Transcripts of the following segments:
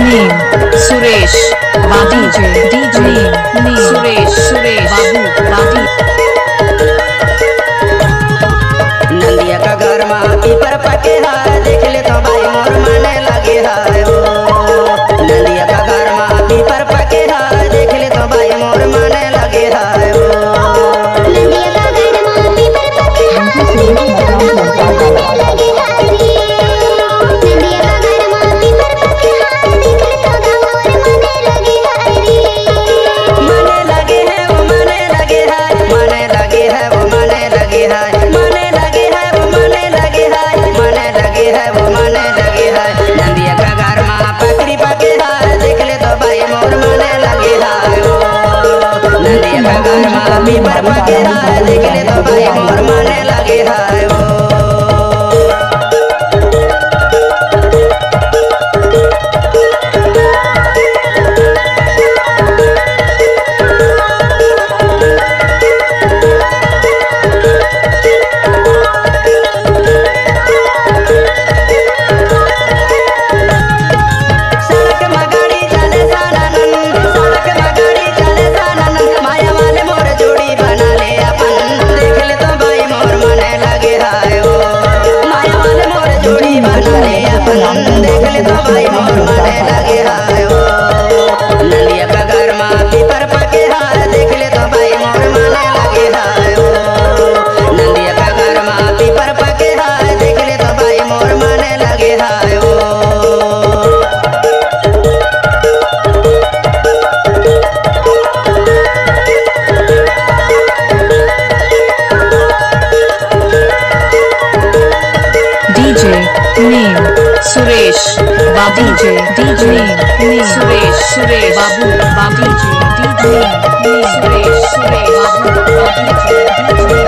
Name Suresh Badi DJ Name Suresh Babu Badi नंदिया का घर में पीपर पके है देख ले तो भाई मोर माने लगे है ओ नंदिया का घर में पीपर पके है देख ले तो भाई मोर माने लगे है ओ नंदिया का घर में पीपर पके है देख ले तो भाई मोर माने लगे है नंदिया का घर में पीपर पके है देख ले तो भाई मोर माने लगे है माने लगे है वो माने लगे है माने लगे है वो माने लगे है माने लगे है वो माने लगे है माने लगे है वो माने लगे है नंदिया का घर में पकड़ी पके है देख ले तो भाई मोर माने लगे है ओ नंदिया का घर में पीपर पके है देख ले तो भाई मोर माने लगे है ओ देख ले तो भाई मोर माने लगे है ओ नंदिया का घर में पीपर पके है देख ले तो भाई मोर माने लगे है ओ नंदिया का घर में पीपर पके है देख ले तो भाई मोर माने लगे है ओ DJ Name Suresh Badi DJ Name Suresh Babu Badi DJ Name Suresh Babu Badi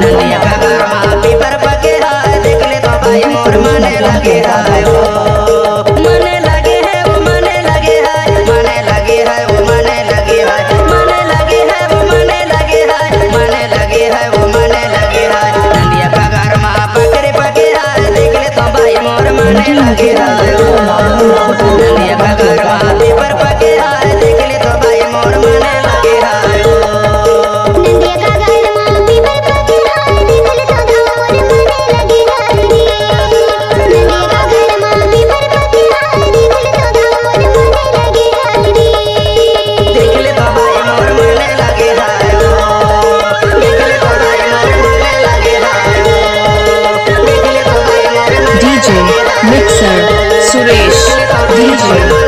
नंदिया का घर में पीपर पके है देख ले तो भाई मोर माने लगे है ओ माने लगे है वो माने लगे है माने लगे है वो माने लगे है माने लगे है वो माने लगे है माने लगे है वो माने लगे है नंदिया का घर में पकड़े पके है देख ले तो भाई मोर माने लगे है ओ नंदिया का घर में पीपर पके है देख ले तो भाई मोर माने लगे है ओ नंदिया का घर में पीपर पके है देख ले तो भाई मोर माने लगे है नंदिया का घर में पीपर पके है देख ले तो भाई मोर माने लगे है देख ले तो भाई मोर माने लगे है ओ देख ले तो भाई मोर माने लगे है ओ देख ले तो भाई मोर DJ Mixer Suresh DJ